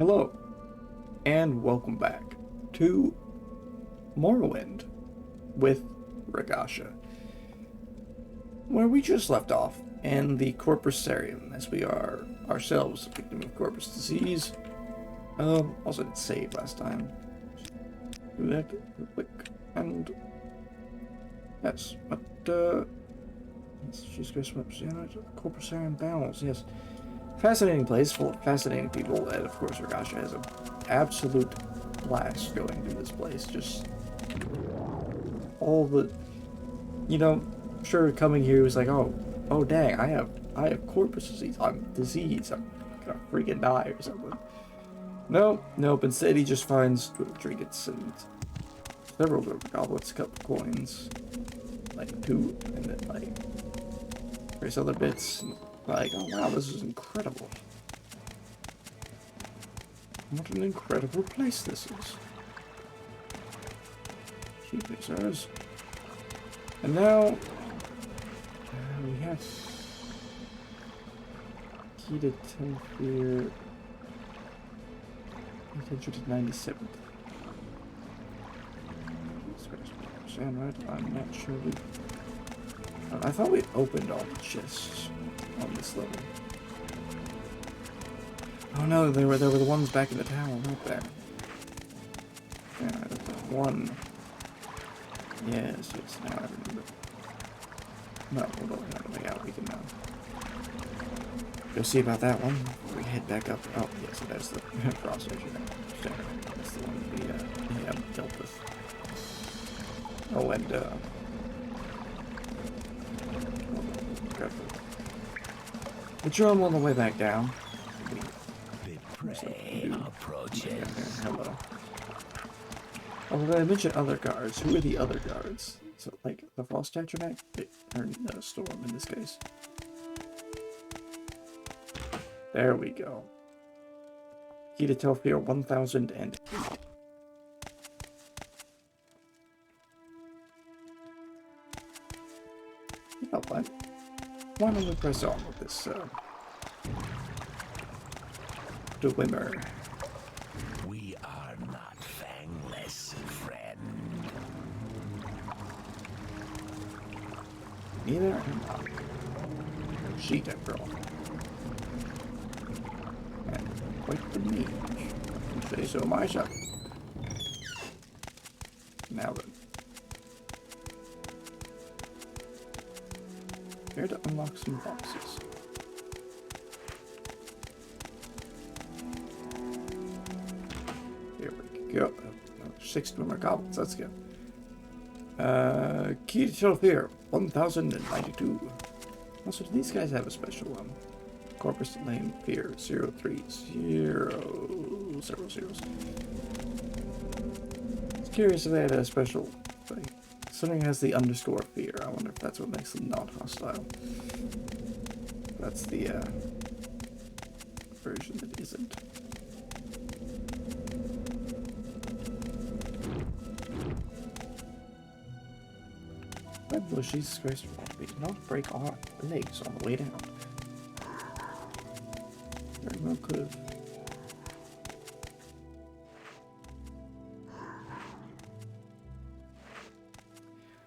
Hello, and welcome back to Morrowind with Ragasha, where we just left off in the Corprus, as we are ourselves a victim of Corprus disease. Also didn't save last time. Do that real quick, and yes, but she's going to Corprus bowels, yes. Fascinating place, full of fascinating people, and of course Ragasha has an absolute blast going through this place. Just all the, sure, coming here was like, oh dang, I have Corpus disease. I'm diseased. I'm gonna freaking die or something. Nope. Instead, he just finds trinkets and several goblets, a couple coins, like 2, and then like various other bits. Like, oh wow, this is incredible. What an incredible place this is. Chiefly sirs. And now, we have key to Telvanni. 897th. Right? I'm not sure we... I thought we opened all the chests on this level. Oh no, there were the ones back in the tower, right there. Yeah, one. Yes, now I remember. No, hold on, not way out. We can go see about that one. We head back up. Oh, yes, so that's the cross section. That's the one we haven't dealt with. Oh, and but you're on the way back down. Approaching. Hello. Oh, did I mention other guards? Who are the other guards? So, like, the Frost Tatranak? Or no, Storm in this case. There we go. Key to Telvanni 1008. You know what? Why don't we press on with this, Dwemer? We are not fangless, friend. Neither am I. She that girl. And quite the mage. I can say so myself. Now then. Here to unlock some boxes. Here we go. 6 more goblins, that's good. Key to Telvanni 1092. Also, do these guys have a special one? Corpus Lane Fear 030. Several zeros. It's curious if they had a special thing. Something has the underscore fear. I wonder if that's what makes them not hostile. That's the version that isn't. Red Bush, Jesus Christ, we did not break our legs on the way down. Very well could have.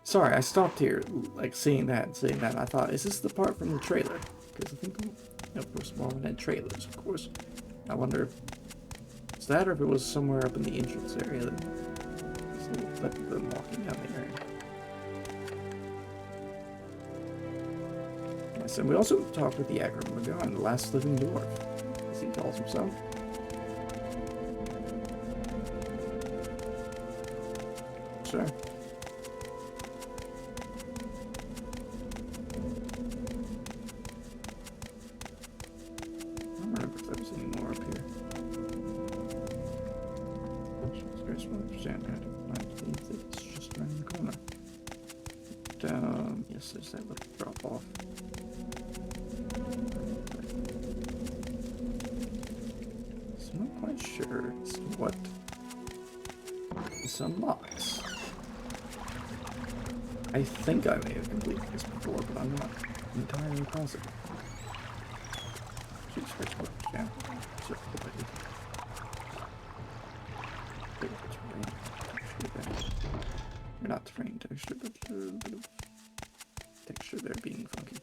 Sorry, I stopped here, like, seeing that, and I thought, is this the part from the trailer? Because I think, of course, Morrowind had trailers, of course. I wonder if it's that, or if it was somewhere up in the entrance area that there's a little clip of them walking down the area. Yes, and we also talked with the Agrimagon, the last living dwarf, as he calls himself. Sure. Yes, there's that little drop off. So I'm not quite sure as to what this unlocks. I think I may have completed this before, but I'm not entirely positive. Yeah, sure, bit of texture there being funky.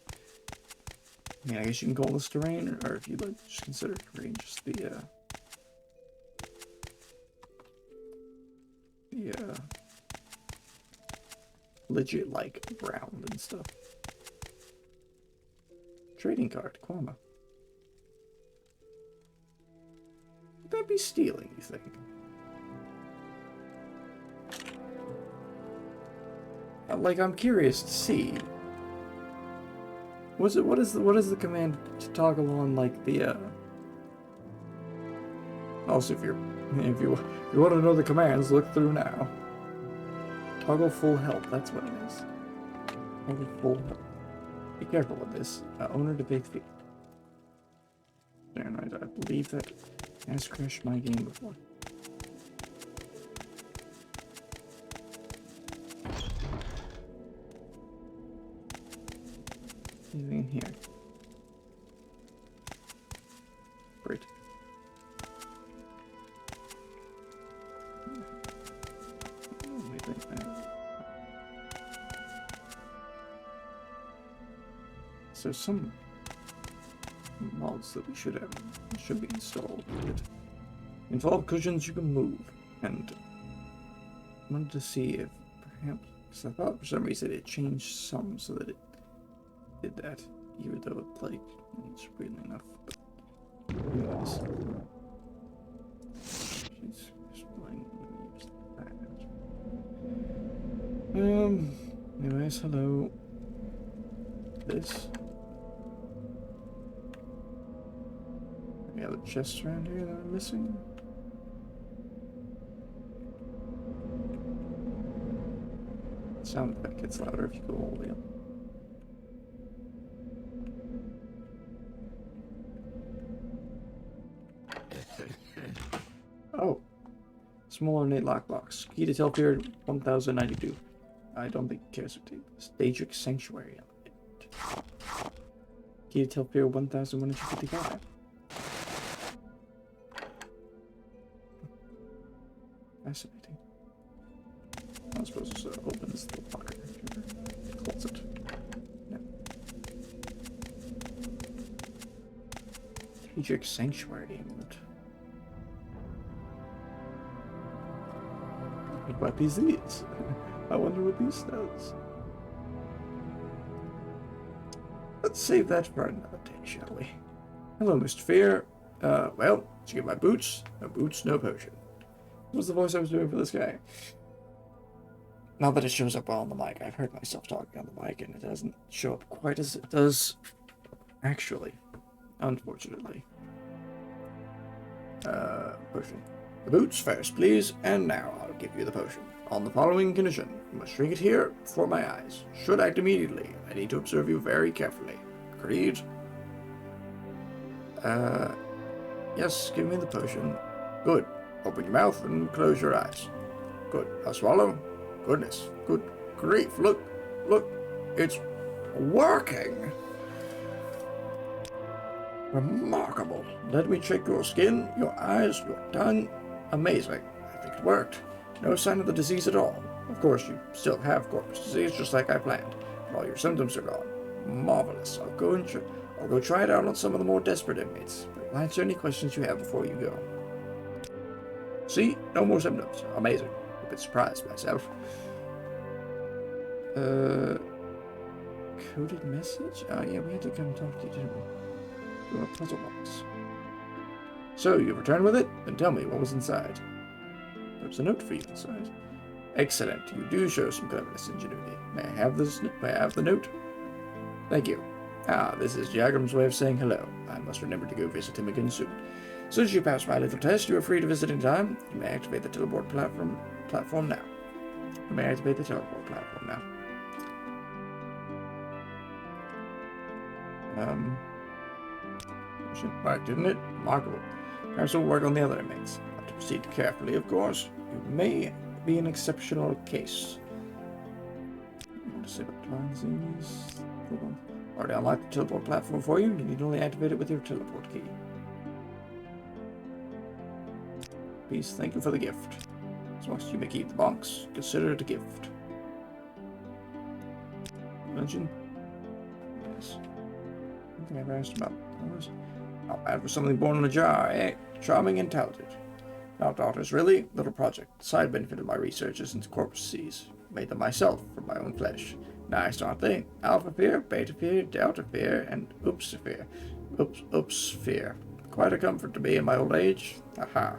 I mean, I guess you can call this terrain, or if you'd like, just consider terrain just the legit, like, ground and stuff. Trading card, Quama. Would that be stealing, you think? Like, I'm curious to see. What is the command to toggle on, like, the also if you want to know the commands, look through now. Toggle full health, that's what it is. Toggle full health. Be careful with this. Owner debate feed. I believe that has crashed my game before. Anything in here? Great. So some mods that we should be installed that involve cushions you can move, and I wanted to see if perhaps, because I thought for some reason it changed some so that it did that, even though like it's really enough. But anyways, she's explaining that. Anyways, hello. This. Any other chests around here that I'm missing? The sound effect gets louder if you go all the way up. Oh. Small ornate lockbox. Key to Telvanni 1092. I don't think it cares to take this. Daedric Sanctuary element. Key to Telvanni 1155. Fascinating. I suppose this opens the locker. Closet. No. Daedric Sanctuary amulet. What is these? I wonder what these does. Let's save that for another day, shall we? Hello, Mr. Fear. Well, did you get my boots? No boots, no potion. What was the voice I was doing for this guy? Not that it shows up well on the mic. I've heard myself talking on the mic, and it doesn't show up quite as it does actually. Unfortunately. Potion. The boots first, please, and now I'll give you the potion. On the following condition, you must drink it here before my eyes. Should act immediately. I need to observe you very carefully. Agreed? Yes, give me the potion. Good. Open your mouth and close your eyes. Good. I'll swallow. Goodness. Good grief. Look. It's working. Remarkable. Let me check your skin, your eyes, your tongue. Amazing. I think it worked. No sign of the disease at all. Of course, you still have Corprus disease, just like I planned. But all your symptoms are gone. Marvelous. I'll go try it out on some of the more desperate inmates. But I'll answer any questions you have before you go. See? No more symptoms. Amazing. A bit surprised myself. Coded message? Oh yeah, we had to come talk to you, didn't we? A puzzle box. So, you've returned with it? Then tell me what was inside. There's a note for you inside. Excellent. You do show some cleverness and ingenuity. May I have the note? Thank you. This is Jagram's way of saying hello. I must remember to go visit him again soon. As soon as you pass my little test, you are free to visit any time. You may activate the teleport platform now. You may activate the teleport platform now. Right, didn't it? Remarkable. Perhaps we'll work on the other inmates. Have to proceed carefully, of course. You may be an exceptional case. I want to say what plans these. Hold on. Already unlocked the teleport platform for you. You need only activate it with your teleport key. Please, thank you for the gift. As long as you may keep the box, consider it a gift. mention? Yes. I think I've asked about those. Not bad for something born in a jar, eh? Charming and talented. Now, daughters, really? Little project. Side benefit of my researches into Corprus seas. Made them myself from my own flesh. Nice, aren't they? Alpha Fear, Beta Fear, Delta Fear, and Oops Fear. Oops Fear. Quite a comfort to me in my old age. Aha.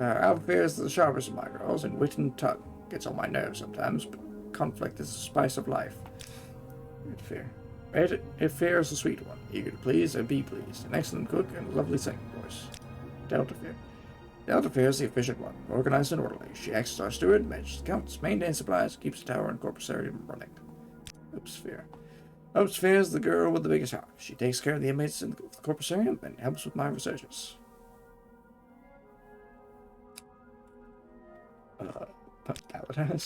Alpha Fear is the sharpest of my girls, and wit and tongue. Gets on my nerves sometimes, but conflict is the spice of life. Beta Fear. If Fear is the sweet one, eager to please and be pleased. An excellent cook and a lovely singing voice. Delta Fear. Delta Fear is the efficient one, organized and orderly. She acts as our steward, manages accounts, maintains supplies, keeps the tower and Corprus area running. Oops Fear. Oops Fear is the girl with the biggest heart. She takes care of the inmates in the Corprus area and helps with my researches. Paladin.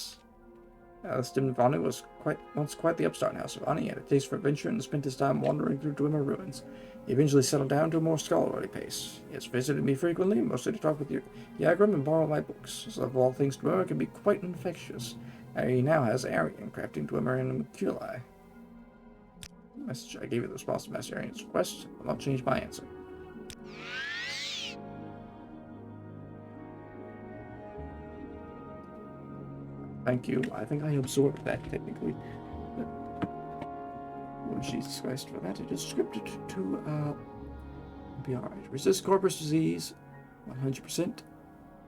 Telvanni was once quite the upstart in House of Ani. He had a taste for adventure and spent his time wandering through Dwemer ruins. He eventually settled down to a more scholarly pace. He has visited me frequently, mostly to talk with Yagram and borrow my books. His love of all things Dwemer can be quite infectious. He now has Arian crafting Dwemer and Maculae. Message I gave you the response to Master Arian's request. I'll not change my answer. Thank you. I think I absorbed that technically. But when Jesus Christ for that, it is scripted to be alright. Resist Corprus disease, 100%.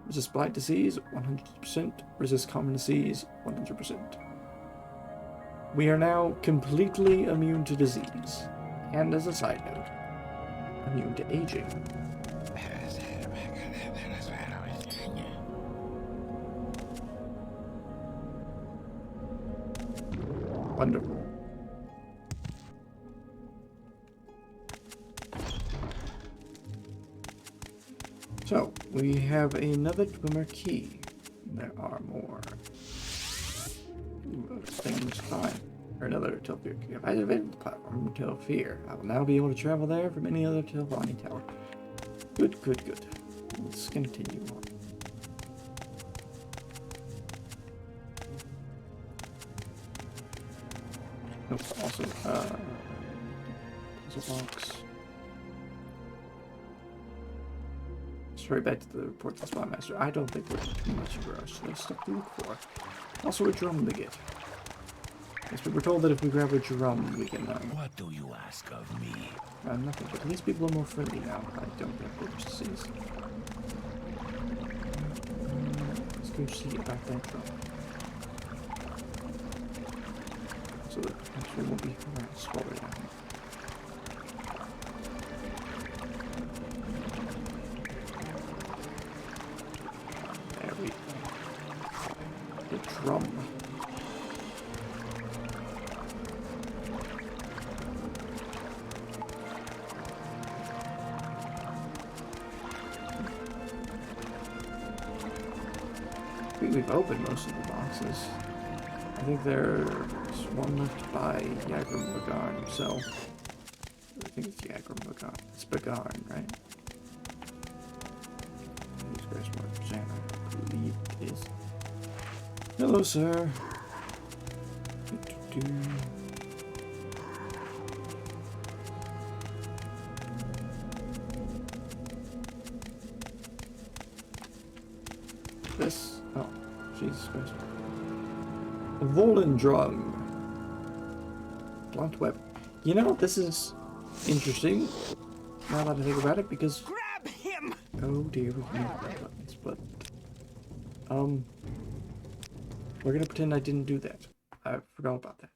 Resist blight disease, 100%. Resist common disease, 100%. We are now completely immune to disease. And as a side note, immune to aging. Wonderful. So, we have another Dwemer key. There are more things fine. Or another Telfear key. If I invaded the platform from Telfear, I will now be able to travel there from any other Telvanni tower. Good, good, good. Let's continue on. Awesome. Puzzle box. Straight back to the report to the Spy Master. I don't think we're too much of a rush. There's stuff to look for. Also a drum to get. Yes, we were told that if we grab a drum, we can. What do you ask of me? Nothing, but these people are more friendly now. I don't have Corprus disease. Let's go see about that drum. So that we won't be harassed while we're down here. There we go. The drum. I think we've opened most of the boxes. I think there's one left by Yagram Bagarn himself. I think it's Yagram Bagarn. It's Bagarn, right? These guys represent, I believe it is. Hello, sir. This? Oh, Jesus Christ. A Volendrung. Blunt weapon. You know, this is interesting. Now that I think about it, because... Grab him! Oh dear, we can grab buttons, but... We're gonna pretend I didn't do that. I forgot about that.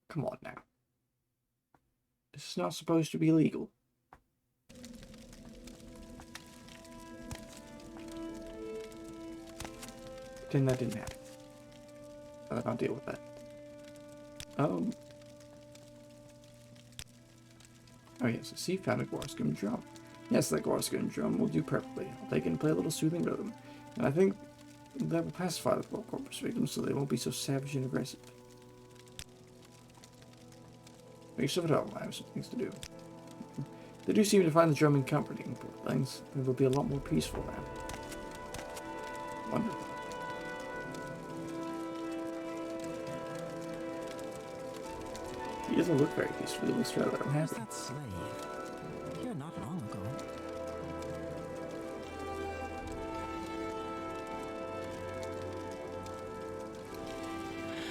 Come on now. This is not supposed to be legal. Pretend that didn't happen. I can't deal with that. Oh yes, I see, found a Gorskin drum. Yes, that Gorskin drum will do perfectly. I'll take it and play a little soothing rhythm. And I think that will pacify the poor Corprus victims so they won't be so savage and aggressive. Make yourself at home, I have some things to do. They do seem to find the drumming comforting, poor things. It will be a lot more peaceful now. Wonderful. He doesn't look very peaceful. He looks rather Where's unhappy. that slave? Here not long ago.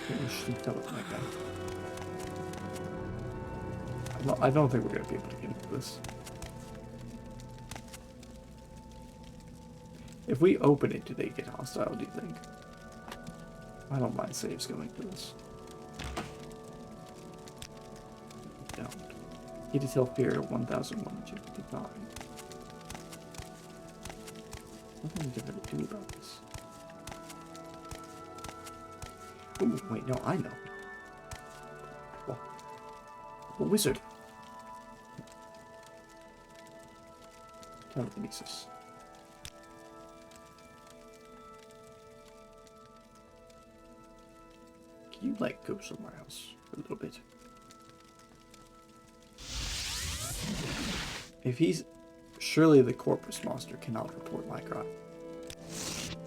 Maybe we should tell it like that. I don't think we're going to be able to get into this. If we open it, do they get hostile, do you think? I don't mind saves going to this. Don't. Get to tell fear 1155. Nothing to really do about this. Oh, wait, no, I know. Well, a wizard. Telekinesis. Can you, like, go somewhere else for a little bit? If he's... Surely the Corprus monster cannot report my crime.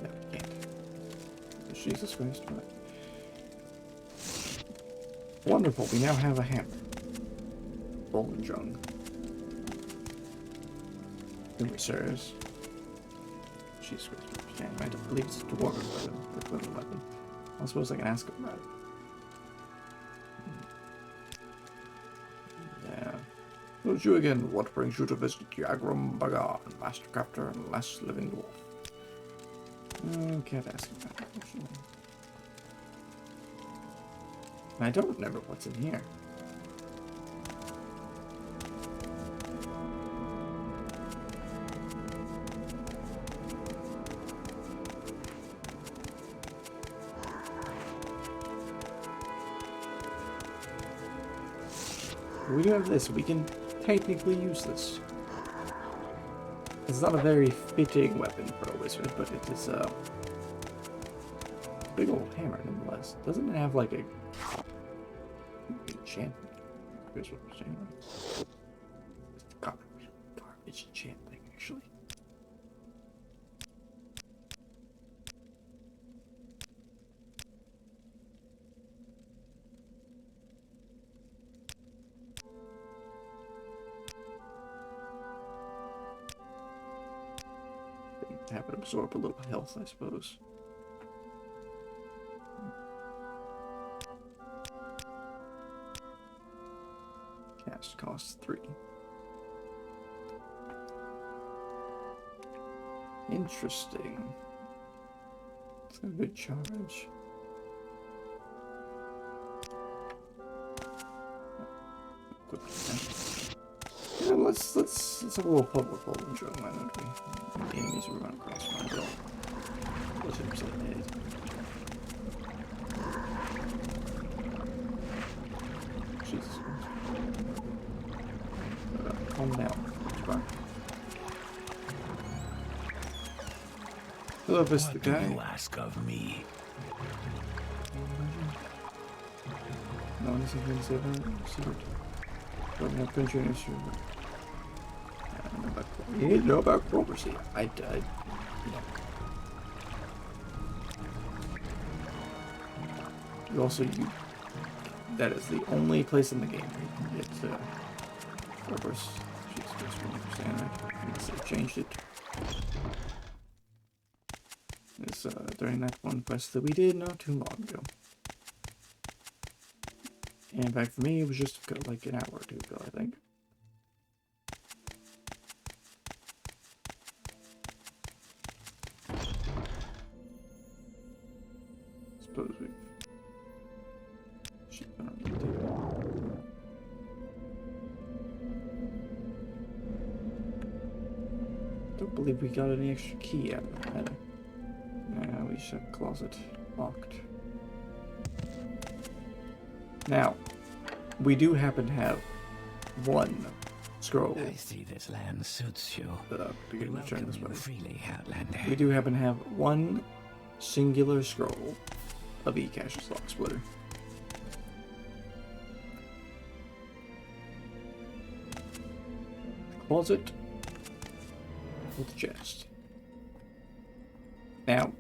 No, he can't. Jesus Christ, what? Wonderful, we now have a hammer. Bowling drum. Grimoires. Jesus Christ, I believe it's a dwarven weapon. I suppose I can ask him about it. Yeah. Who's you again? What brings you to visit Yagrum Bagan, Master Crafter and Last Living Dwarf? Can't ask him about it, unfortunately. I don't remember what's in here. We do have this. We can technically use this. It's not a very fitting weapon for a wizard, but it is a big old hammer nonetheless. Doesn't it have like a enchantment? Here's what we're saying. Garbage enchantment, actually. Have it absorb a little health, I suppose. Cast costs 3. Interesting. It's a good charge. Quick. Yeah, let's have a little public holding drill, why don't we? The enemies will run across my bill. Let's hit him head. Jesus Christ. Calm down. It's fine. Hello, this the guy. What do you ask of me? No one is even say that. Secret. Don't have country in issue. You need to know about Corprus. I you know. You also, that is the only place in the game where you can get Corprus. Jesus Christ, we understand that. Unless they've changed it. It's during that one quest that we did not too long ago. And in fact, for me, it was just like an hour or two ago, I think. Suppose we've... Don't believe we got any extra key out of that. Yeah, we should have closet locked. Now, we do happen to have one scroll. I see this land suits you. Begin to turn this way. Freely, Outlander. We do happen to have one singular scroll of E-Cash's Lock Splitter. Closet with chest. Now,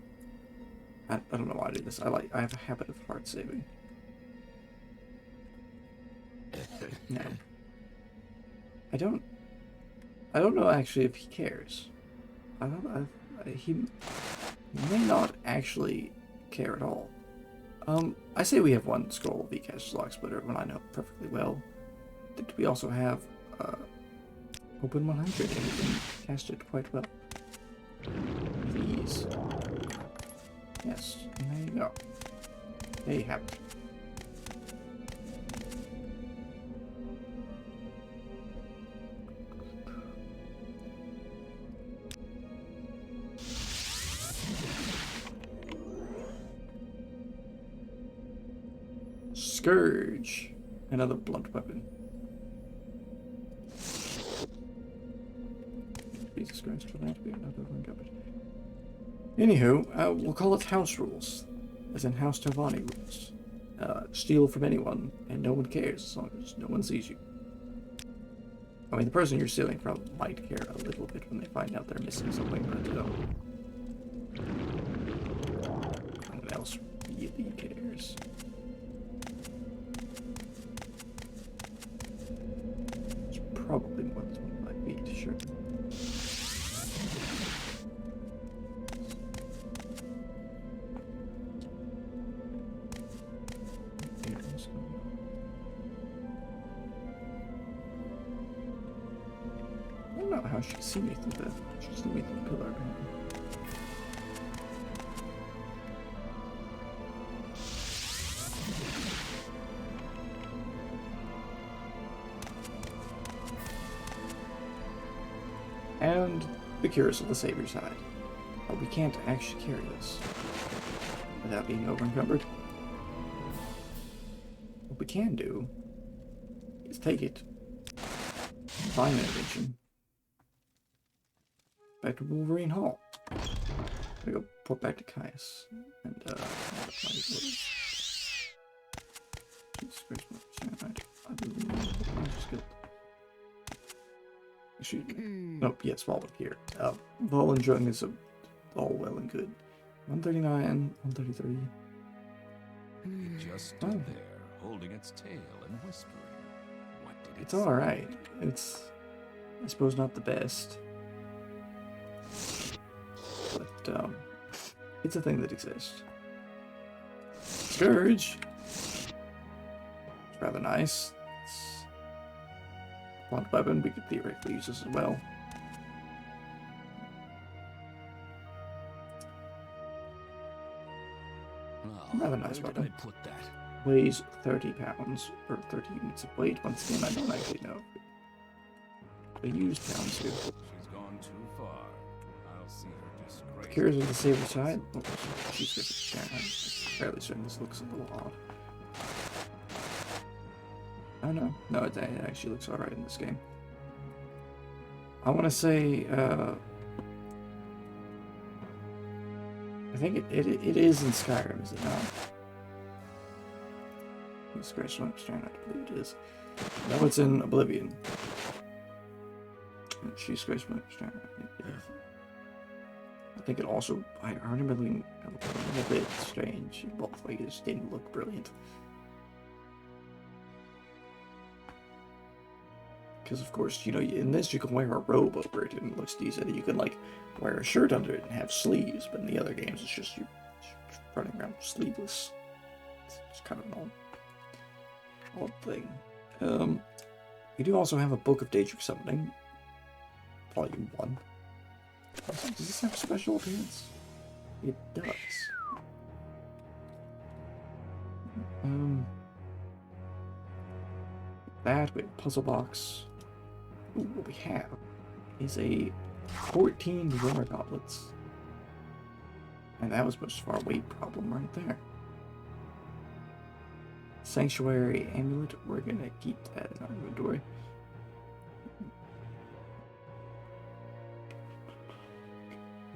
I don't know why I do this. I have a habit of hard saving. No. I don't know actually if he cares. He may not actually care at all. I say we have one scroll of Vcash Lock Splitter when I know perfectly well that we also have Open 100 and we can cast it quite well. These. Yes, and there you go. There you have it. Scourge. Another blunt weapon. Jesus Christ, for that to be another one covered. Anywho, we'll call it house rules. As in House Telvanni rules. Steal from anyone, and no one cares as long as no one sees you. I mean, the person you're stealing from might care a little bit when they find out they're missing something, but no one else really cares. It's probably more than 25 feet, sure. I don't know how she can see me through that. She can see me through the pillar. And the Curse of the Savior side. But we can't actually carry this without being over-encumbered. What we can do is take it, find an invention, back to Wolverine Hall. We go port back to Caius and Jesus Christ, I believe nope, yes, while we're here. Vol and Jung is all well and good. 139, 133. It just stood there, holding its tail and whispering. What did it It's alright. It's, I suppose, not the best. But, it's a thing that exists. Scourge! It's rather nice. It's a blunt weapon, we could theoretically use this as well. Rather nice weapon. Where did I put that? Weighs 30 pounds, or 30 units of weight. Once again, I don't actually know. I use pounds here. She's gone too far. I'll see her disgrace. Cures of the Saber side. Oh, she's different. I'm fairly certain this looks a little odd. Oh no. No, it actually looks alright in this game. I want to say, I think it is in Skyrim, is it not? Jesus Christ, I'm trying not to believe it is. No, it's in Oblivion. Jesus Christ, I'm trying I think it also, I remember being a bit strange. Both ways didn't look brilliant. Because of course, you know, in this you can wear a robe over it and it looks decent. You can like wear a shirt under it and have sleeves, but in the other games it's just you running around sleeveless. It's kind of an odd thing. We do also have a Book of Daedric Summoning, Volume 1. Does this have a special appearance? It does. That with puzzle box. Ooh, what we have is a 14 War Goblets. And that was most of our weight problem right there. Sanctuary Amulet, we're gonna keep that in our inventory.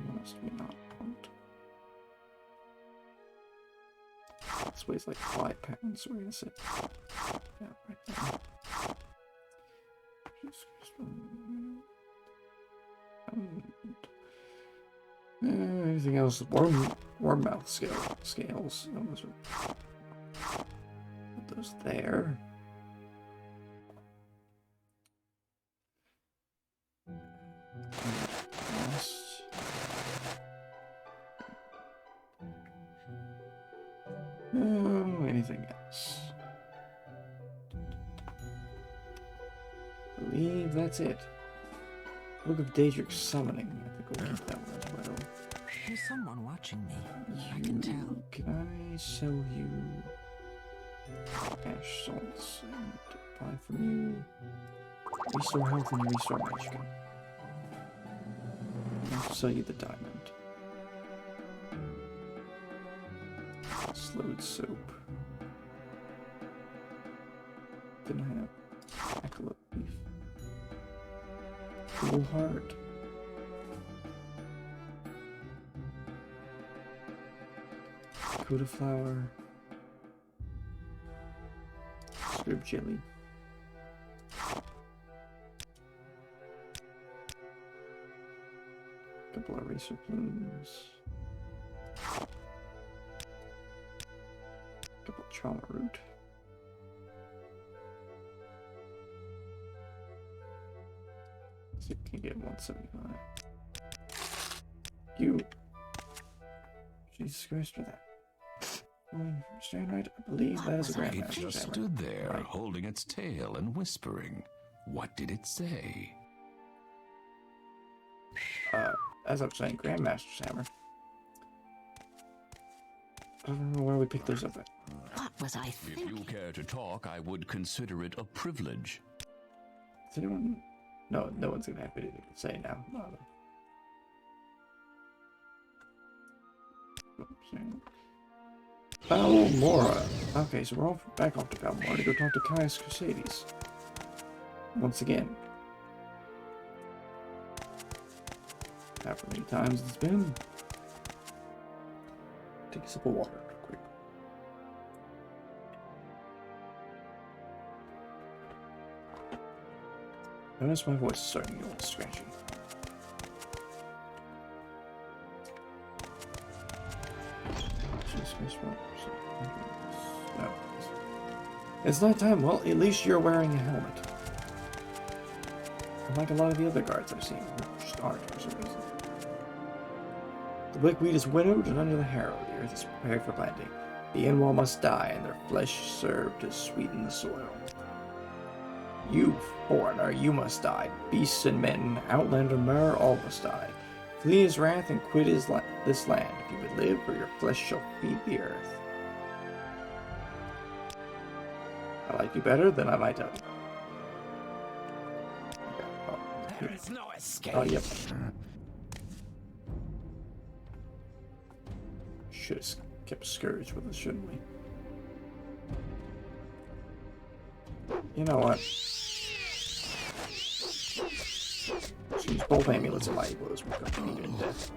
What else do we not want? This weighs like 5 pounds, so we're gonna say, yeah, right there. Anything else? Wormmouth scales. Put those there. Oh, anything else? I believe that's it. Book of Daedric's Summoning. I think we'll keep that one as well. There's someone watching me. I can tell. Can I sell you ash salts and buy from you? Restore health and restore magic. I'll sell you the diamond. Slowed soap. Then I have acolyte leaf. Cool heart. Kuda flower. Scrib jelly. Couple of eraser plumes. Couple of trauma root. See if we can get 175. You. Jesus Christ for that. Stand right. I believe that is a It grandmaster just hammer. stood there, Right. holding its tail and whispering. What did it say? As I was saying, Grandmaster's hammer. I don't know where we picked those up at. What was I If thinking? you care to talk, I would consider it a privilege. Does anyone? No, no one's gonna have anything to say now. No. Balmora. Okay, so we're all back off to Balmora to go talk to Caius Crusaders. Once again. However many times it's been. Take a sip of water real quick. Notice my voice is starting to get a little scratchy. No. It's nighttime. Well, at least you're wearing a helmet. Unlike a lot of the other guards I've seen, who just aren't for some reason. The buckwheat is winnowed, and under the harrow, the earth is prepared for planting. The inwall must die, and their flesh serve to sweeten the soil. You, foreigner, you must die. Beasts and men, outlander, mer, all must die. Flee his wrath and quit this land. If you would live, or your flesh shall feed the earth. I like you better than I might tell you. Okay. Oh, There is no escape. oh, yep. Should have kept Scourge with us, shouldn't we? You know what? Use both amulets of mighty blows. We've got to meet in death.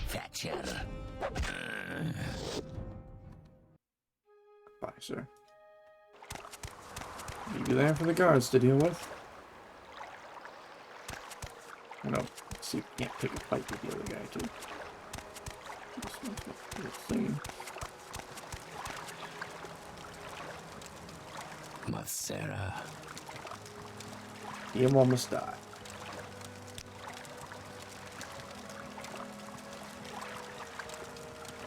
Thatcher. Goodbye, sir. Leave you there for the guards to deal with. I know. See if we can't pick a fight with the other guy, too. Thing. Mathera. The M1 must die.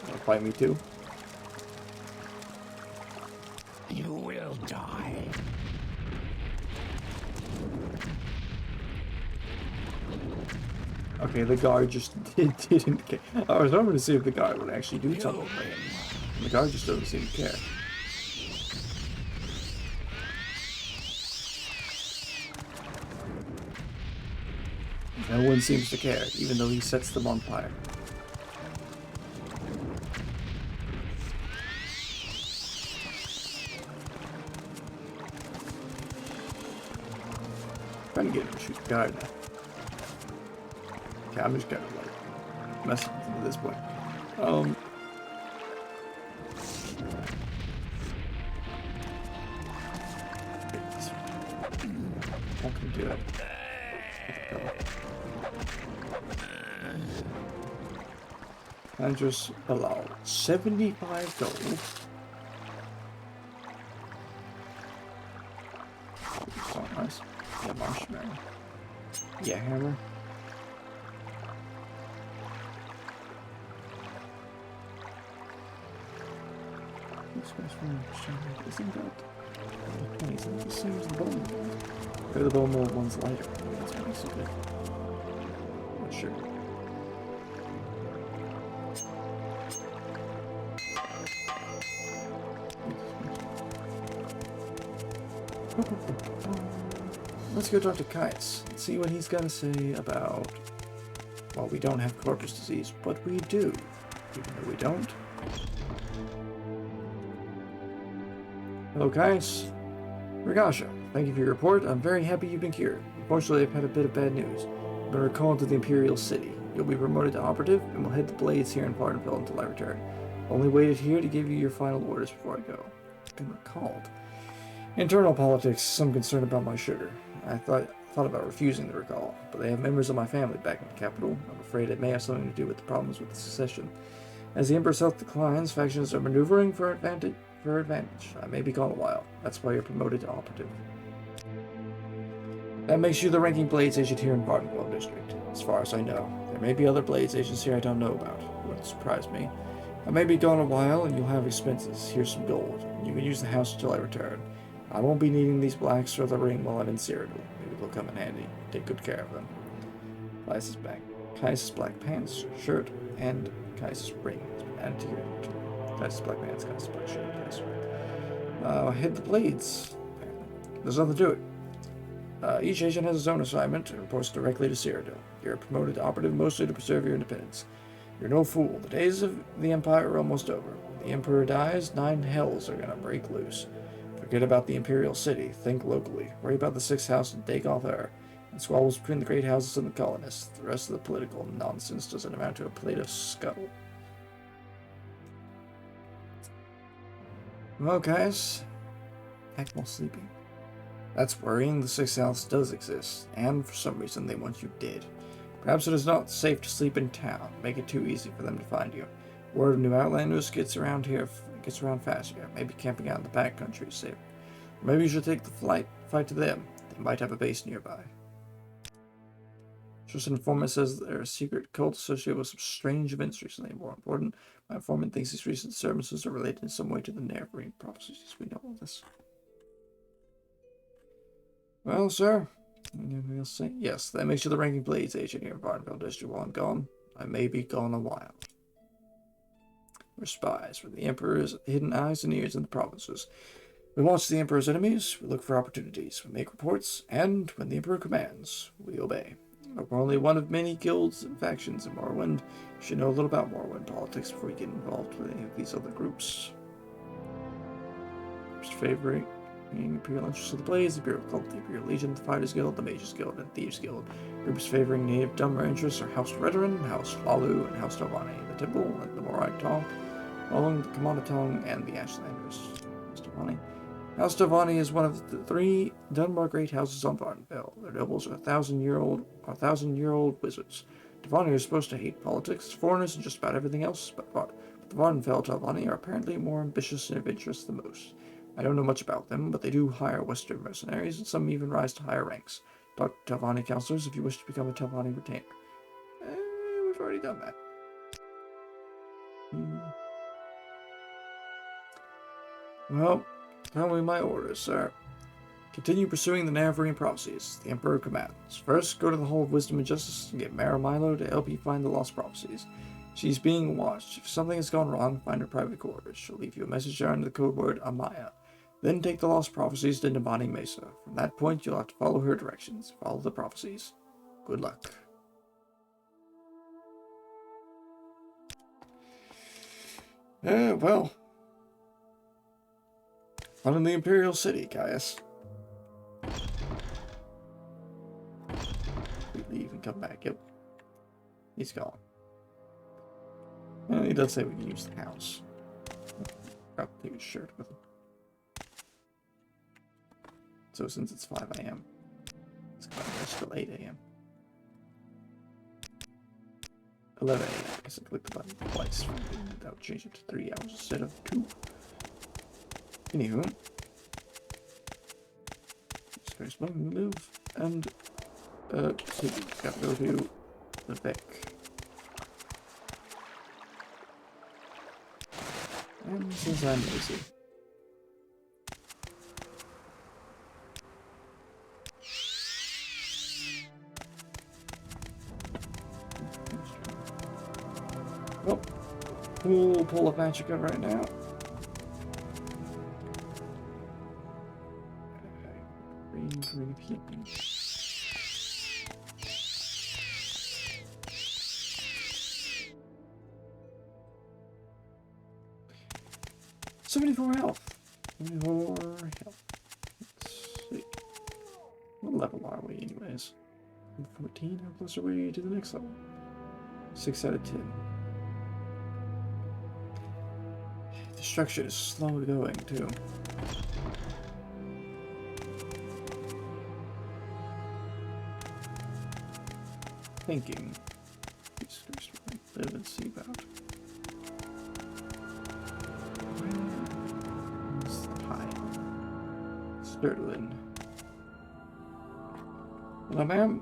Wanna fight me too? You will die. Okay, the guard just didn't care. I was hoping to see if the guard would actually do something. The guard just doesn't seem to care. No one seems to care, even though he sets them on fire. Trying to get him to shoot the guard now. Okay, I'm just kind of like messing with him at this point. What can do it? And just allow 75 gold. That's not nice. Yeah, marshmallow. Yeah, hammer. Isn't that 20? Isn't that the same as the bone mold? Maybe the bone mold one's lighter. Maybe that's what makes it good. Not sure. Let's go talk to Caius and see what he's got to say about. Well, we don't have Corprus disease, but we do. Even though we don't. Hello, Caius. Rigasha, thank you for your report. I'm very happy you've been cured. Unfortunately, I've had a bit of bad news. I've been recalled to the Imperial City. You'll be promoted to operative, and we'll head the blades here in Vvardenfell until I return. Only waited here to give you your final orders before I go. I've been recalled. Internal politics, some concern about my sugar. I thought about refusing the recall, but they have members of my family back in the capital. I'm afraid it may have something to do with the problems with the secession. As the Emperor's health declines, factions are maneuvering for advantage. I may be gone a while. That's why you're promoted to operative. That makes you the ranking Blades agent here in Vvardenfell District. As far as I know. There may be other Blades agents here I don't know about. It wouldn't surprise me. I may be gone a while, and you'll have expenses. Here's some gold. You can use the house until I return. I won't be needing these blacks or the ring while I'm in Cyrodiil. Maybe they'll come in handy. Take good care of them. Caius' back. Caius' black pants, shirt, and Caius' ring. Added to your inventory. Caius' black pants, Caius' black shirt, Caius' ring. Hit the blades. There's nothing to it. Each agent has his own assignment and reports directly to Cyrodiil. You're promoted to operative mostly to preserve your independence. You're no fool. The days of the Empire are almost over. When the Emperor dies, 9 hells are gonna break loose. Forget about the Imperial City. Think locally. Worry about the 6th house and take off there. And squabbles between the great houses and the colonists. The rest of the political nonsense doesn't amount to a plate of scuttle. Well, guys, act while sleeping. That's worrying. The 6th house does exist, and for some reason they want you dead. Perhaps it is not safe to sleep in town. Make it too easy for them to find you. Word of new outlanders gets around faster. Maybe camping out in the backcountry is safe. Or maybe you should take the fight to them. They might have a base nearby. Just an informant says that there are a secret cult associated with some strange events recently. More important, my informant thinks these recent disturbances are related in some way to the Nevergreen prophecies. We know all this. Well, sir, anything else to say? Yes, that makes you the ranking Blades agent here in Vvardenfell District. While I'm gone, I may be gone a while. We're spies for the Emperor's hidden eyes and ears in the provinces. We watch the Emperor's enemies, we look for opportunities, we make reports, and when the Emperor commands, we obey. We're only one of many guilds and factions in Morrowind. You should know a little about Morrowind politics before you get involved with any of these other groups. First favorite, Imperial interests of the Blades, the Imperial Cult, the Imperial Legion, the Fighters Guild, the Mages Guild, and the Thieves Guild. Groups favoring native Dummer interests are House Redoran, House Lalu, and House Telvanni. The Temple and the Morag Tong, along the Commandantong and the Ashlanders. House Telvanni. House Telvanni is one of the 3 Dunbar great houses on Vvardenfell. Their nobles are 1,000-year-old wizards. Telvanni are supposed to hate politics, foreigners, and just about everything else, but the Vvardenfell Telvanni are apparently more ambitious and adventurous than most. I don't know much about them, but they do hire Western mercenaries, and some even rise to higher ranks. Talk to Telvanni counselors if you wish to become a Telvanni retainer. We've already done that. Well, tell me my orders, sir. Continue pursuing the Nevergreen prophecies. The Emperor commands. First, go to the Hall of Wisdom and Justice and get Mara Milo to help you find the lost prophecies. She's being watched. If something has gone wrong, find her private quarters. She'll leave you a message there under the code word Amaya. Then take the lost prophecies to Telvanni Mesa. From that point, you'll have to follow her directions. Follow the prophecies. Good luck. Well. On in the Imperial City, Caius. We leave and come back. Yep. He's gone. He does say we can use the house. I'll take his shirt with him. So since it's 5 a.m., it's going to be still 8 a.m. 11 a.m. I guess I clicked the button twice. That would change it to 3 hours instead of 2. Anywho. First one, move. And, so we gotta go to the back. And since I'm lazy, We'll pull a magic gun right now. Green heat. 74 health. 74 health. Let's see. What level are we, anyways? 14. How close are we to the next level? 6 out of 10. Destruction is slow going, too. Thinking. Live and see about. Sterling. Hello, ma'am.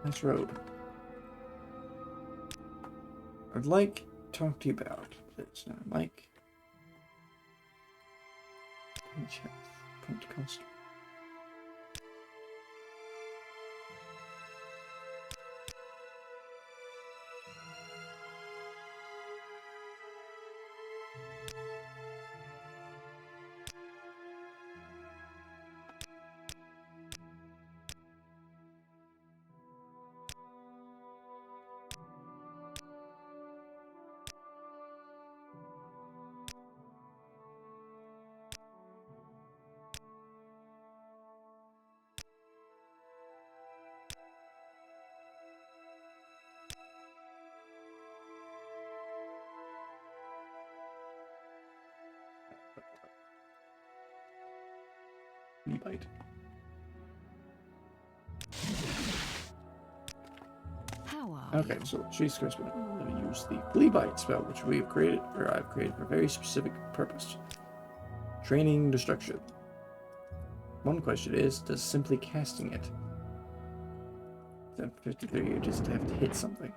Nice robe. I'd like to talk to you about this. Now, Mike. Come to customer. Bite. How are Okay, you? so she's going to use the Flea Bite spell, which we have created, or I've created for a very specific purpose. Training destruction. One question is, does simply casting it, at 53, you just have to hit something.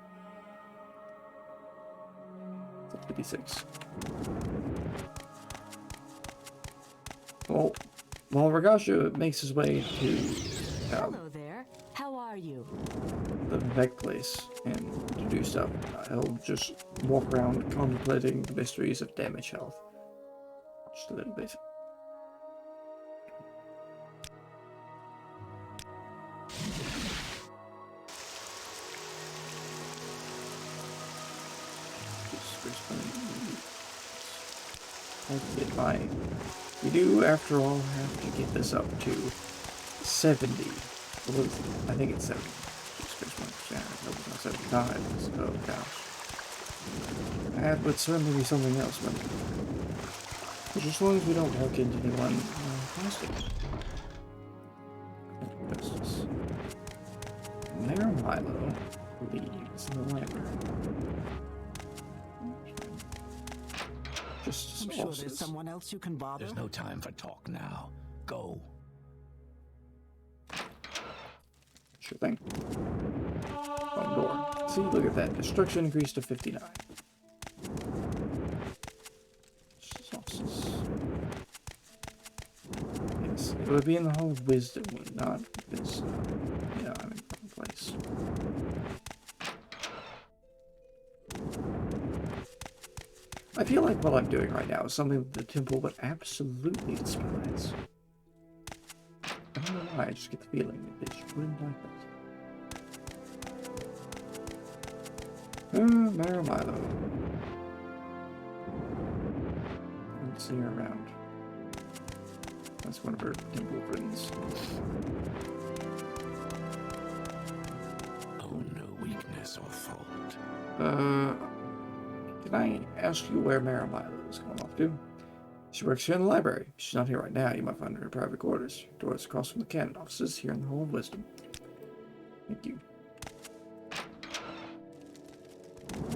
It's 56. Well, while Ragasha makes his way to Hello there. How are you? the Vec place and to do stuff, he'll just walk around contemplating the mysteries of damage health. Just a little bit. We do, after all, have to get this up to 70. I think it's 70. Yeah, no, it's not 75. Oh, gosh. That would certainly be something else, but just as long as we don't walk into anyone plastic. Justice. Mayor Milo leaves in the library. Just I'm sure there's someone else you can bother. There's no time for talk now. Go. Sure thing. Front door. See, look at that. Destruction increased to 59. Sauces. Yes, it would be in the Hall of Wisdom, not this. Yeah, I'm in the wrong place. I feel like what I'm doing right now is something that the temple would absolutely despise. I don't know why, I just get the feeling that they just wouldn't like that. Mayor Milo. I don't see her around. That's one of her temple friends. Oh, no weakness or fault. Can I ask you where Mayor Milo is going off to? She works here in the library. She's not here right now. You might find her in her private quarters. Doors across from the canon offices here in the Hall of Wisdom. Thank you.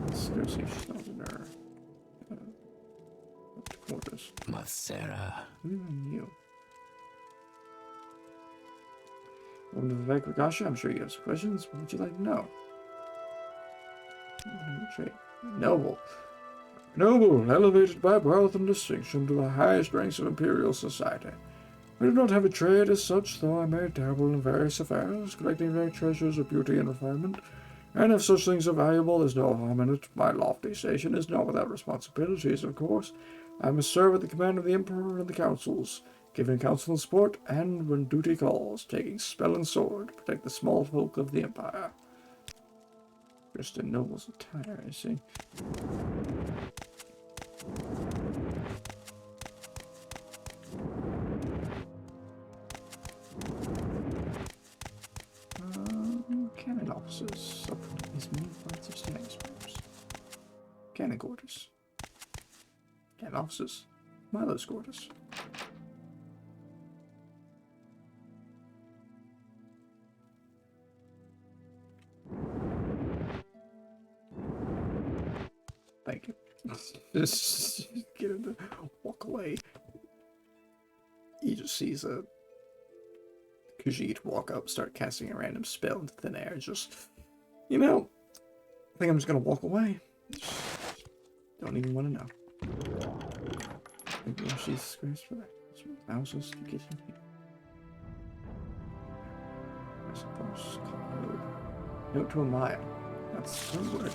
Let's go see if she's not in her quarters. Masera. You. Welcome to Vivek Ragasha. I'm sure you have some questions. What would you like to know? Noble. Noble, elevated by wealth and distinction to the highest ranks of imperial society. I do not have a trade as such, though I may dabble in various affairs, collecting rare treasures of beauty and refinement, And if such things are valuable, there's no harm in it. My lofty station is not without responsibilities, of course. I must serve at the command of the Emperor and the councils, giving counsel and support, and when duty calls, taking spell and sword to protect the small folk of the Empire. Just in noble's attire, I see. Cannon officers up these many flights of standing spires. Cannon quarters. Cannon officers. Milo's quarters. Thank you. Just get him to walk away. He just sees a Khajiit walk up, start casting a random spell into thin air. Just, you know, I think I'm just gonna walk away. Don't even want to know. Maybe she's screams for that. Mouses to get in here. I suppose. Note to Amaya. That's her word.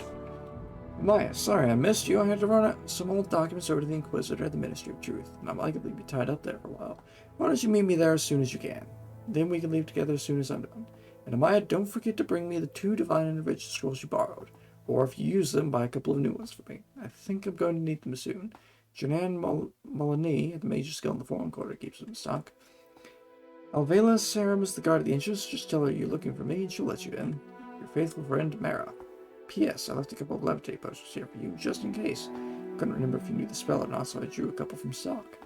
Amaya, sorry I missed you. I had to run out some old documents over to the Inquisitor at the Ministry of Truth, and I'm likely to be tied up there for a while. Why don't you meet me there as soon as you can? Then we can leave together as soon as I'm done. And Amaya, don't forget to bring me the 2 divine and enriched scrolls you borrowed. Or if you use them, buy a couple of new ones for me. I think I'm going to need them soon. Janan Molani at the Mage's Guild in the Forum Quarter keeps them in stock. Alvela Sarum is the guard of the entrance. Just tell her you're looking for me and she'll let you in. Your faithful friend, Mara. P.S. I left a couple of levitate potions here for you, just in case. Couldn't remember if you knew the spell or not, so I drew a couple from stock.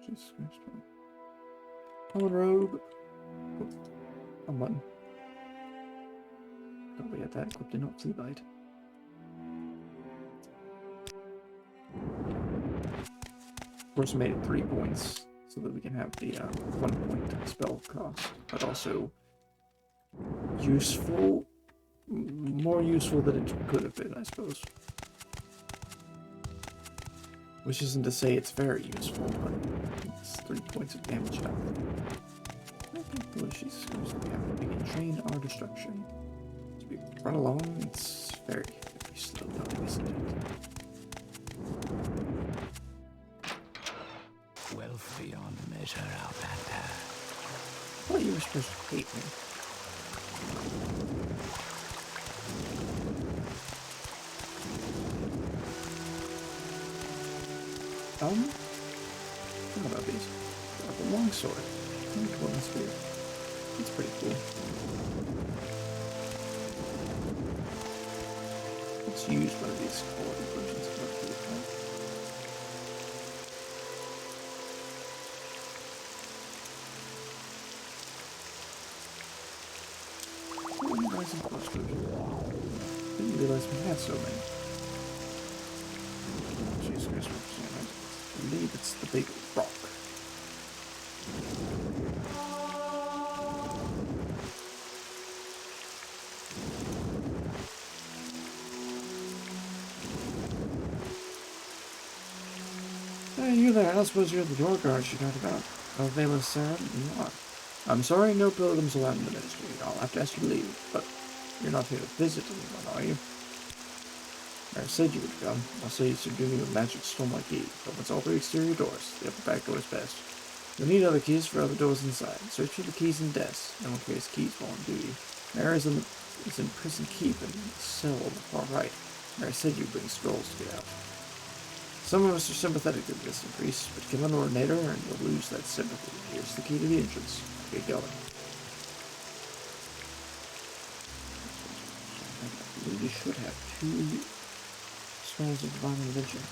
Jesus Christ. Common robe. Oh, button. Thought we had that equipped in not Fleabite. Of course, I made it 3 points so that we can have the 1 point spell cost, but also useful, more useful than it could have been, I suppose. Which isn't to say it's very useful, but it's 3 points of damage health. I think Delicious is going to have to begin train our destruction. As we run along, it's very, very slow going, isn't it? Wealth beyond measure, Outlander. I thought you were supposed to hate me. What about these? The longsword. Important spear. It's pretty cool. Let's use one of these quality versions of our vehicle. Didn't realize we had so many. Jesus Christ, I believe it's the big rock. Hey, you there. I don't suppose you're the door guard she talked about. Vela Sarah, you are. I'm sorry, no pilgrims allowed in the ministry. I'll have to ask you to leave, but you're not here to visit anyone, are you? I said you would come. I'll say you subdue me with magic to stole my key. Opens all 3 exterior doors. The upper back door is best. You'll need other keys for other doors inside. Search for the keys in desks. No one carries keys while on duty. Mara is in prison keep in the cell on the far right. Mara said you bring scrolls to get out. Some of us are sympathetic to the distant priest, but kill an ordinator and you'll lose that sympathy. Here's the key to the entrance. Get going. I believe we should have 2 scrolls of divine religion.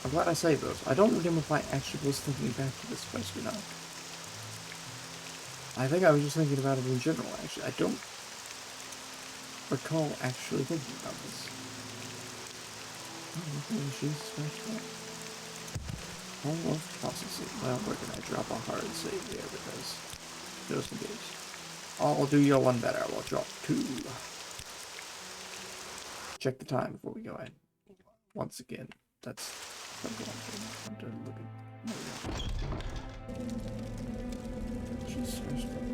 I'm glad I saved those. I don't remember if I actually was thinking back to this quest or not. I think I was just thinking about it in general, actually. I don't recall actually thinking about this. Jesus Christ. All of processing. Well, we're gonna drop a hard save there because just in case. I'll do your one better. We'll drop 2. Check the time before we go in. Once again, that's the one thing I want to look at. Jesus Christ.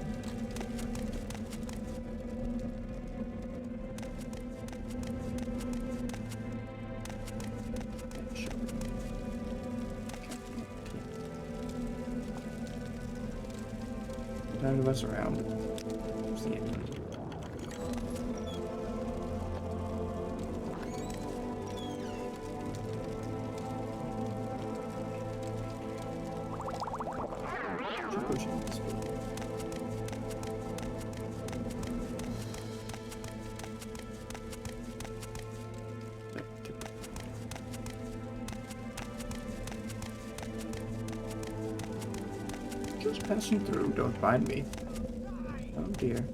Time to mess around. Where's the end? Just passing through, don't mind me. Oh dear.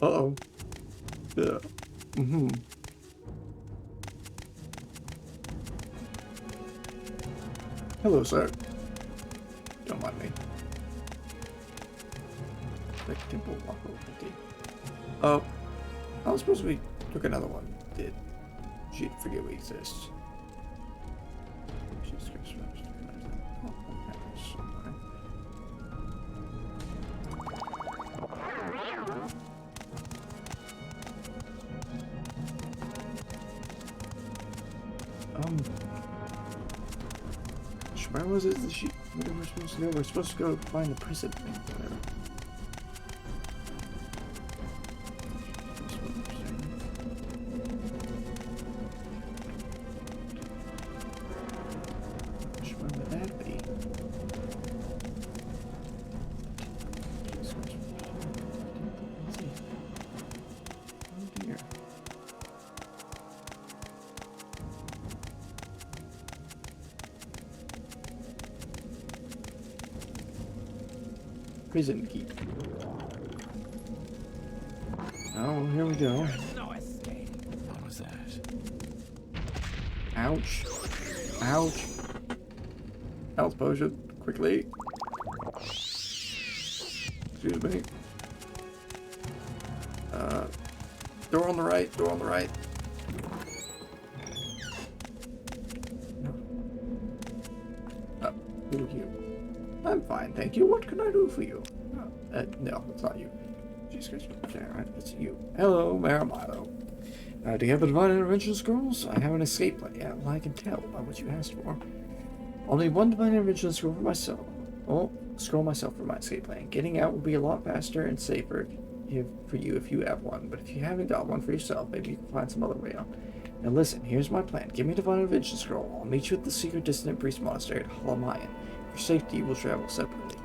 Uh-oh. Yeah. Mm-hmm. Hello, sir. Don't mind me. The temple walk over empty. Oh. I was supposed to be took another one. Did she forget we exist? Jesus Christ. Where was it that where we're supposed to go? We're supposed to go find the prison thing, whatever. Where would that be? Oh dear. Prison key. Oh, here we go. No escape. What was that? Ouch. Ouch. Health potion. Quickly. Excuse me. Door on the right. Door on the right. No. Thank you. I'm fine, thank you. What can I do for you? No, it's not you. Jesus Christ. Right, it's you. Hello, Maramado. Do you have the Divine Intervention Scrolls? I have an escape plan. Yeah, well, I can tell by what you asked for. Only one Divine Intervention Scroll for myself. Oh, scroll myself for my escape plan. Getting out will be a lot faster and safer for you if you have one. But if you haven't got one for yourself, maybe you can find some other way out. Now listen, here's my plan. Give me a Divine Intervention Scroll. I'll meet you at the secret dissident priest monastery at Halamayan. For safety, you will travel separately.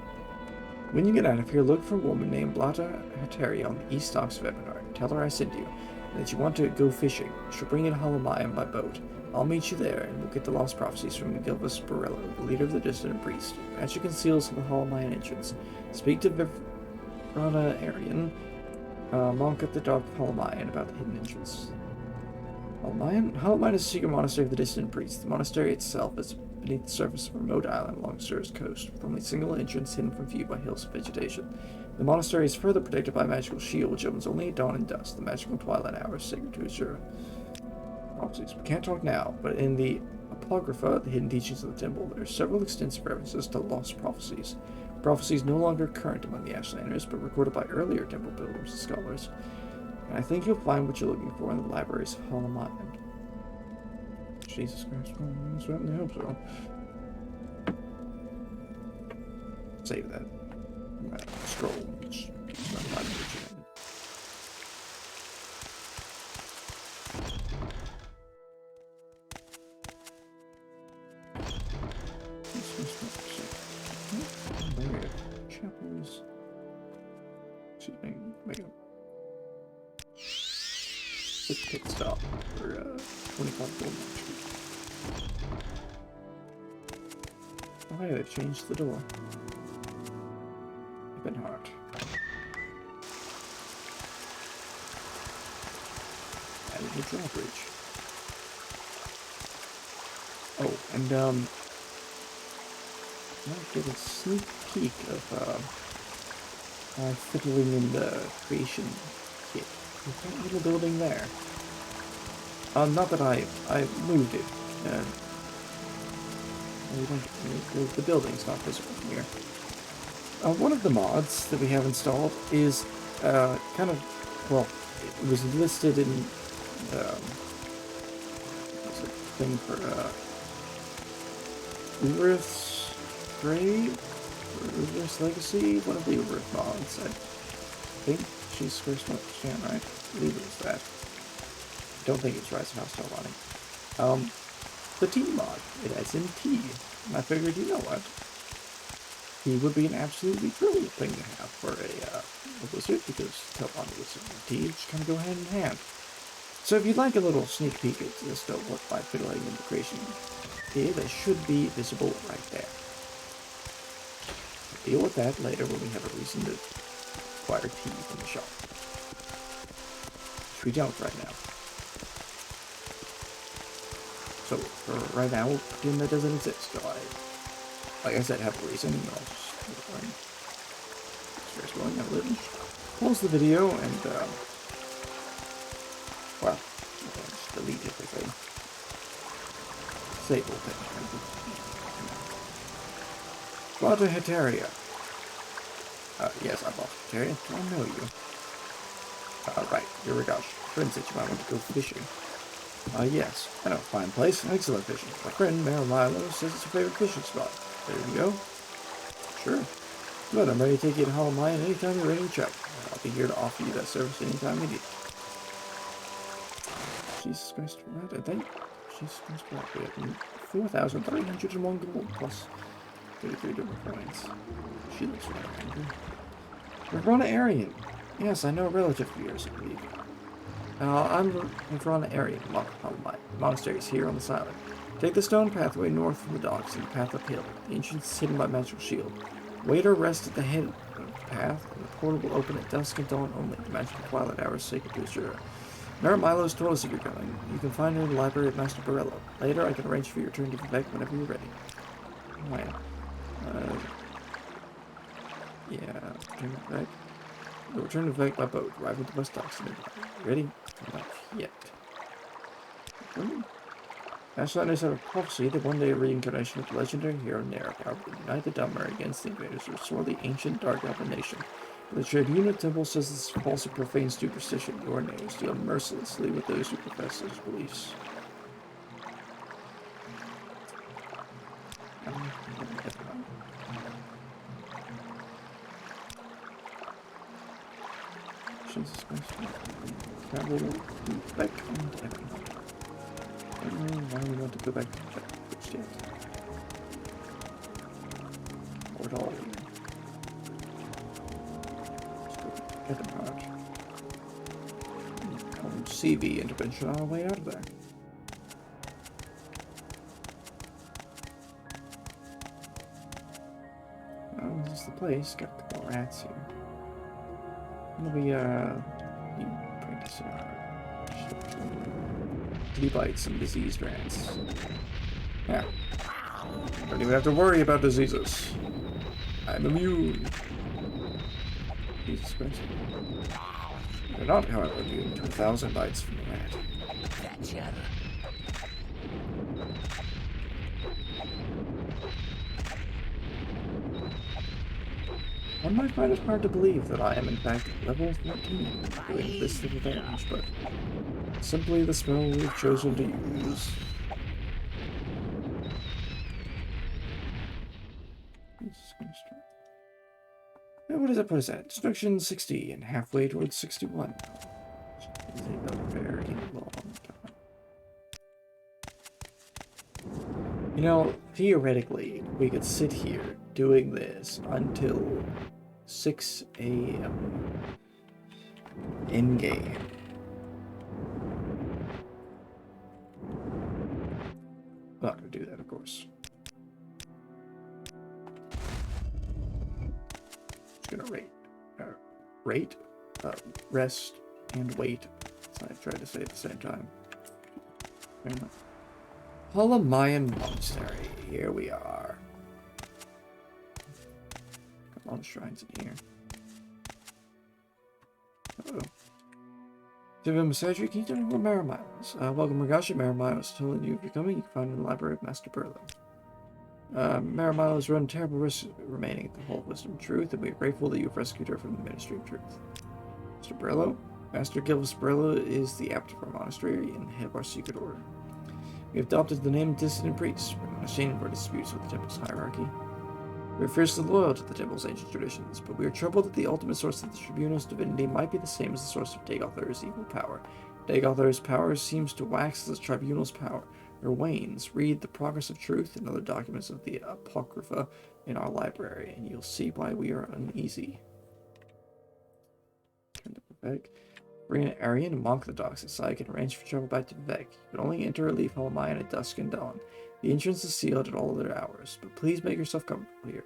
When you get out of here, look for a woman named Blata Hateri on the east docks of Ebonheart. Tell her I sent you, and that you want to go fishing. She'll bring you to Halamayan by boat. I'll meet you there, and we'll get the lost prophecies from Gilvas Borello, the leader of the dissident priest. Patch your conceals to the Halamayan entrance. Speak to Vivrana Arian, monk at the dock of Halamayan, about the hidden entrance. Halamayan is a secret monastery of the dissident priest. The monastery itself is beneath the surface of a remote island along Sur's coast, with only a single entrance hidden from view by hills of vegetation. The monastery is further protected by a magical shield, which opens only at dawn and dusk. The magical twilight hour is sacred to Sur. We can't talk now, but in the Apocrypha, the hidden teachings of the temple, there are several extensive references to lost prophecies. Prophecies no longer current among the Ashlanders, but recorded by earlier temple builders and scholars. And I think you'll find what you're looking for in the libraries of Halamayan. Jesus Christ, I certainly hope so. Save that. Scroll. Which is not my version. Chapels. Excuse me. Make a pit stop for 25 gold match. Oh hey, they've changed the door. Ebonheart. Added a drawbridge. Oh, and might get a sneak peek of fiddling in the creation kit. We've got a little building there. Not that I moved it. The building's not visible from here. One of the mods that we have installed is kind of, well, it was listed in what's a thing for Uvirith's Grey, Uvirith's Legacy, one of the Uvirith mods. I think she's first one to stand, right? I believe it was that. Don't think it's Rise of House Telvanni. The T mod. It has in T. And I figured, you know what? He would be an absolutely brilliant thing to have for a wizard, because Telvanni was in T. Just kind of go hand in hand. So if you'd like a little sneak peek at this what by fiddling in the creation here, they should be visible right there. We'll deal with that later when we have a reason to acquire tea from the shop. Which we don't right now. So, for right now, we'll pretend that doesn't exist. So like I said, have a reason, and I'll just going out living. Pause the video and, well, I'll just delete everything. Save all things. Water Heteria. Yes, I'm off Heteria. I know you. Right, you're Ragash. Friend said you might want to go fishing. Yes, I know, fine place, excellent fishing. My friend, Mayor Milo, says it's her favorite fishing spot. There you go. Sure. Good, I'm ready to take you to Hollow Mine anytime you're ready to check. I'll be here to offer you that service anytime you need it. Jesus Christ, what? I think Jesus Christ, what? We have 4,301 gold plus 33 different coins. She looks rather angry. Verona Arian. Yes, I know a relative of yours, I believe. I'm Verona Arian, monastery is here on this island. Take the stone pathway north from the docks and the path uphill. The entrance is hidden by magical shield. Wait or rest at the head of the path, and the portal will open at dusk and dawn only. The magical twilight hour is sacred to Azura. Mara Milo's told us if you're going. You can find her in the library of Master Borello. Later, I can arrange for your return to Vivek whenever you're ready. Right. Yeah, return to Vivek. We'll return to Vivek by boat. Arrive at the bus docks. Ready? Not yet. Ashlanders have a prophecy that one day a reincarnation of the legendary hero Nera will unite the Dunmer against the invaders who restore the ancient Dark Elven nation. The Tribuna Temple says this is false and profane superstition. Your names deal mercilessly with those who profess those beliefs. Jesus Christ. Travel back and everything. I don't know why we want to go back to that first yet. Or at all. Let's go to Edinburgh. CV intervention on our way out of there. Oh, this is the place. Got a couple of rats here. Maybe, you practice T-bites some diseased rats. Yeah. Don't even have to worry about diseases. I'm immune. Jesus Christ. They're not, however, immune to 1,000 bites from the rat. Gotcha. One might find it hard to believe that I am in fact level 14 doing this little damage, but simply the spell we've chosen to use. Now what does that put us at? Destruction 60 and halfway towards 61. It's a very long time. You know, theoretically, we could sit here doing this until 6 a.m. in-game. Not gonna do that, of course. Just gonna rest, and wait. So I tried to say at the same time. Fair enough. Holamayan Monastery. Here we are. Got all the shrines in here. Uh-oh. Divin Massagery, can you tell me where Maramai is? Welcome, Ragashi. Maramai was telling you if you're coming, you can find it in the library of Master Berlo. Maramai has run terrible risks remaining at the Hall of Wisdom and Truth, and we are grateful that you've rescued her from the Ministry of Truth. Mr. Berlo? Master Gilvis Berlo is the abt of our monastery and head of our secret order. We have adopted the name Dissident Priest. We're not ashamed of our disputes with the temple's hierarchy. We are fiercely loyal to the temple's ancient traditions, but we are troubled that the ultimate source of the tribunal's divinity might be the same as the source of Dagothar's evil power. Dagothar's power seems to wax as the tribunal's power, or wanes. Read The Progress of Truth and other documents of the Apocrypha in our library, and you'll see why we are uneasy. Turn to Vivek. Bring an Aryan and monk the docks inside can arrange for travel back to Vivek. You can only enter or leave Helmai at dusk and dawn. The entrance is sealed at all other hours, but please make yourself comfortable here.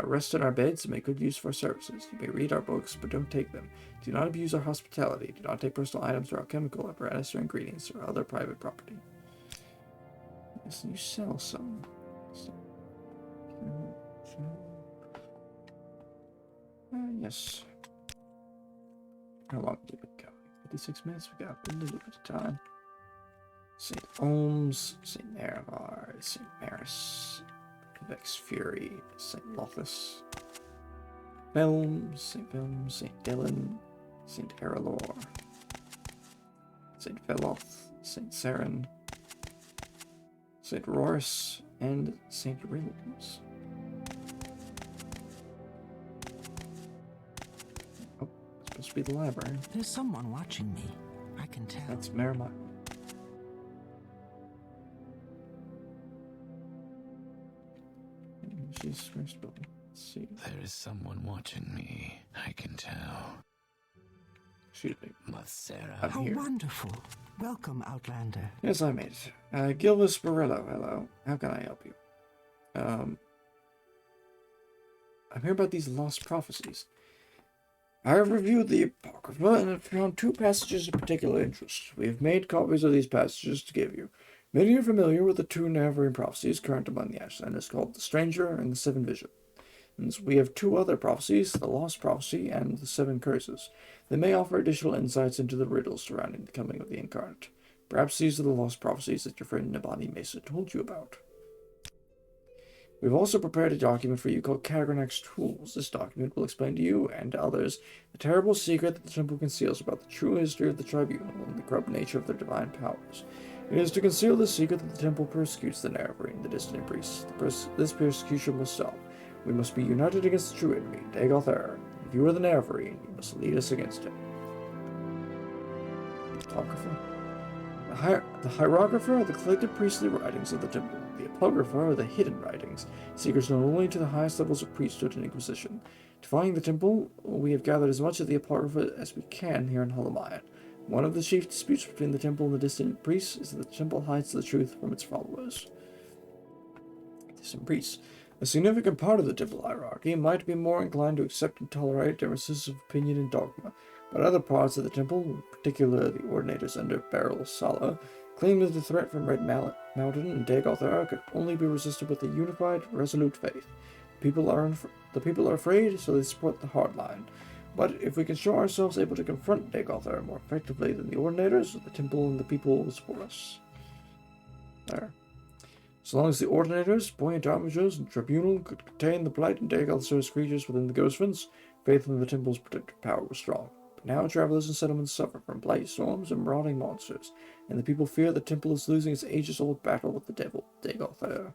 Rest in our beds and make good use of our services. You may read our books, but don't take them. Do not abuse our hospitality. Do not take personal items or alchemical apparatus or ingredients or other private property. Yes, you sell some. Yes. How long did we go? 56 minutes? We got a little bit of time. St. Olms, St. Nerevar, St. Maris, Vex Fury, St. Lothus, St. Dylan, St. Erelor, St. Veloth, St. Saren, St. Roris, and St. Rilliams. Oh, it's supposed to be the library. There's someone watching me. I can tell. That's Merrimack. She's first building. Let's see. There is someone watching me. I can tell. Excuse me. Mathera. I'm How here. wonderful. Welcome, Outlander. Yes, I made it. Gilvis Barillo, hello. How can I help you? I'm here about these lost prophecies. I have reviewed the Apocrypha and have found two passages of particular interest. We have made copies of these passages to give you. Many are familiar with the two Navarine prophecies current among the Ashlanders called the Stranger and the Seven Visions. We have two other prophecies, the Lost Prophecy and the Seven Curses. They may offer additional insights into the riddles surrounding the coming of the Incarnate. Perhaps these are the lost prophecies that your friend Nabani Mesa told you about. We've also prepared a document for you called Kagranak's Tools. This document will explain to you and to others the terrible secret that the Temple conceals about the true history of the Tribunal and the corrupt nature of their divine powers. It is to conceal this secret that the Temple persecutes the Navarine, the dissident priests. This persecution must stop. We must be united against the true enemy, Dagothar. If you are the Navarine, you must lead us against him. Apocrypha. The Hierographer are the collected priestly writings of the Temple. The Apocrypha are the hidden writings, secrets known only to the highest levels of priesthood and Inquisition. To find the Temple, we have gathered as much of the Apocrypha as we can here in Hulamayan. One of the chief disputes between the Temple and the dissident priests is that the Temple hides the truth from its followers. Dissident priests. A significant part of the Temple hierarchy might be more inclined to accept and tolerate differences of opinion and dogma, but other parts of the Temple, particularly the ordinators under Beryl Sala, claim that the threat from Red Mountain and Dagothar could only be resisted with a unified, resolute faith. The people are afraid, so they support the hardline. But if we can show ourselves able to confront Dagothar more effectively than the Ordinators, the Temple and the people will support us. There. So long as the Ordinators, buoyant armatures, and Tribunal could contain the blight and Dagothar's creatures within the Ghostlands, faith in the Temple's protective power was strong. But now travelers and settlements suffer from blight storms and marauding monsters, and the people fear the Temple is losing its ages-old battle with the devil, Dagothar.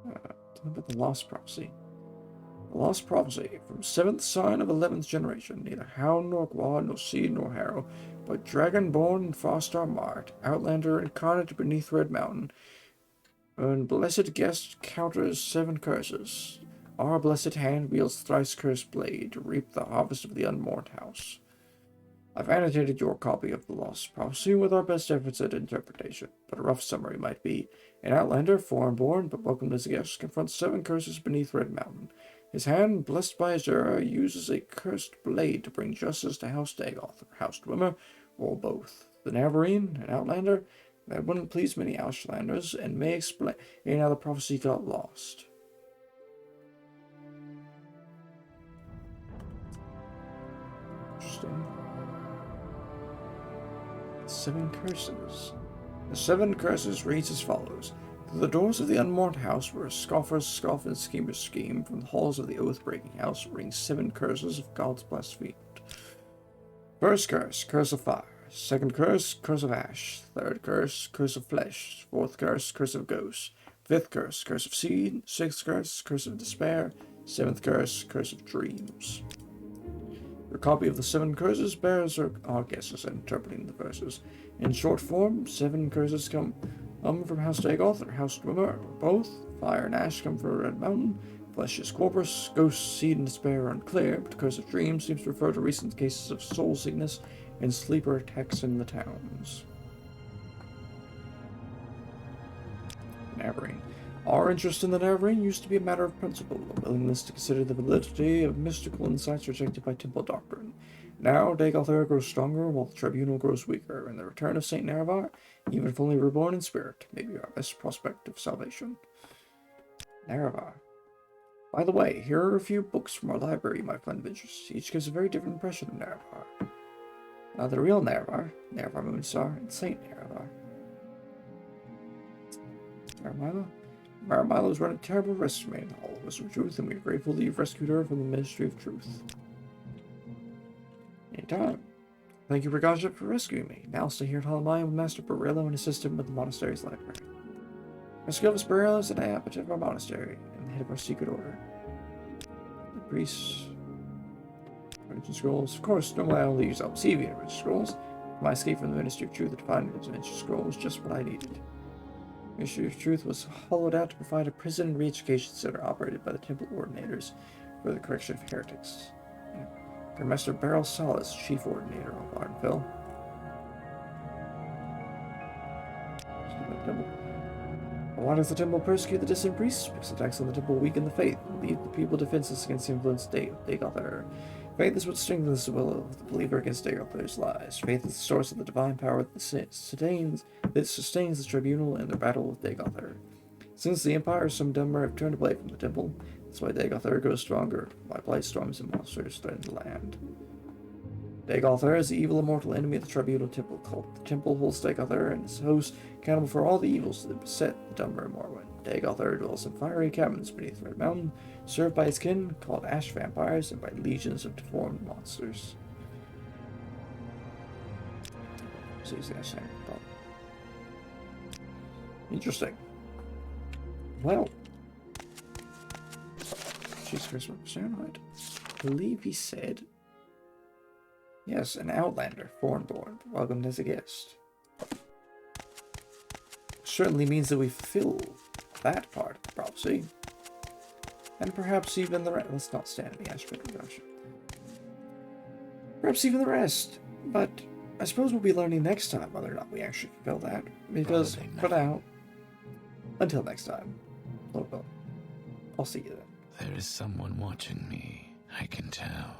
Tell me about the Lost Prophecy. The Lost Prophecy, from 7th sign of 11th generation, neither hound nor quad, nor seed nor harrow, but dragon-born and far-star marked, outlander incarnate beneath Red Mountain, and blessed guest counters 7 curses. Our blessed hand wields thrice-cursed blade to reap the harvest of the unmourned house. I've annotated your copy of the Lost Prophecy with our best efforts at interpretation, but a rough summary might be: an outlander, foreign-born, but welcomed as a guest, confronts 7 curses beneath Red Mountain. His hand, blessed by Azura, uses a cursed blade to bring justice to House Dagoth, or House Dwemer, or both. The Navarine, an outlander, that wouldn't please many Ashlanders, and may explain how the prophecy got lost. Interesting. 7 curses. The 7 curses reads as follows. Through the doors of the unmourned house, where scoffers scoff and schemers scheme, from the halls of the oath-breaking house ring 7 curses of God's blasphemed. First curse, curse of fire. Second curse, curse of ash. Third curse, curse of flesh. Fourth curse, curse of ghosts. Fifth curse, curse of seed. Sixth curse, curse of despair. Seventh curse, curse of dreams. Your copy of the 7 curses bears our guesses at interpreting the verses. In short form, 7 curses come from House Dagoth or House Grimoire, or both. Fire and ash come from Red Mountain. Flesh is Corprus. Ghosts, seed, and despair are unclear, but the curse of dreams seems to refer to recent cases of soul sickness and sleeper attacks in the towns. Navarine. Our interest in the Navarine used to be a matter of principle, a willingness to consider the validity of mystical insights rejected by temple doctrine. Now, Dagoth grows stronger while the tribunal grows weaker, and the return of Saint Naravar, even if only reborn in spirit, may be our best prospect of salvation. Naravar. By the way, here are a few books from our library you might find of interest. Each gives a very different impression of Naravar. The real Naravar, Naravar Moonstar, and Saint Naravar. Milo has run a terrible rescue in the Hall of Wisdom Truth, and we are grateful that you've rescued her from the Ministry of Truth. Anytime. Thank you, Ragasha, for rescuing me. Now stay here at Halamaya with Master Barillo and assist him with the monastery's library. Rescuelvis Barillo is an abbot of our monastery and the head of our secret order. The priests. Religion scrolls. Of course, normally I only use Obsidian religion scrolls. For my escape from the Ministry of Truth, the divine religion scroll was just what I needed. The Ministry of Truth was hollowed out to provide a prison and re-education center operated by the temple ordinators for the correction of heretics. Master Beryl Salas, Chief Ordinator of Vvardenfell. Why does the temple persecute the dissident priests? Because attacks on the temple weaken the faith and leave the people defenseless against the influence of Dagoth. Faith is what strengthens the will of the believer against Dagoth's lies. Faith is the source of the divine power that sustains the tribunal in their battle with Dagoth. Since the Empire, some Dunmer have turned away from the temple. That's why Dagoth grows stronger, why blight storms and monsters threaten the land. Dagoth is the evil immortal enemy of the tribunal temple cult. The temple holds Dagoth and his host accountable for all the evils that beset the Dunmer and Morrowind. Dagoth dwells in fiery caverns beneath Red Mountain, served by his kin, called ash vampires, and by legions of deformed monsters. So he's gonna say, well, interesting. Well, she's Christmas right? I believe he said, yes, an outlander, foreign-born, welcomed as a guest. Certainly means that we fulfill that part of the prophecy. And perhaps even the rest. Let's not stand in the aspect of Russia. Perhaps even the rest. But I suppose we'll be learning next time whether or not we actually fulfill that. Because, for now, until next time, I'll see you then. There is someone watching me, I can tell.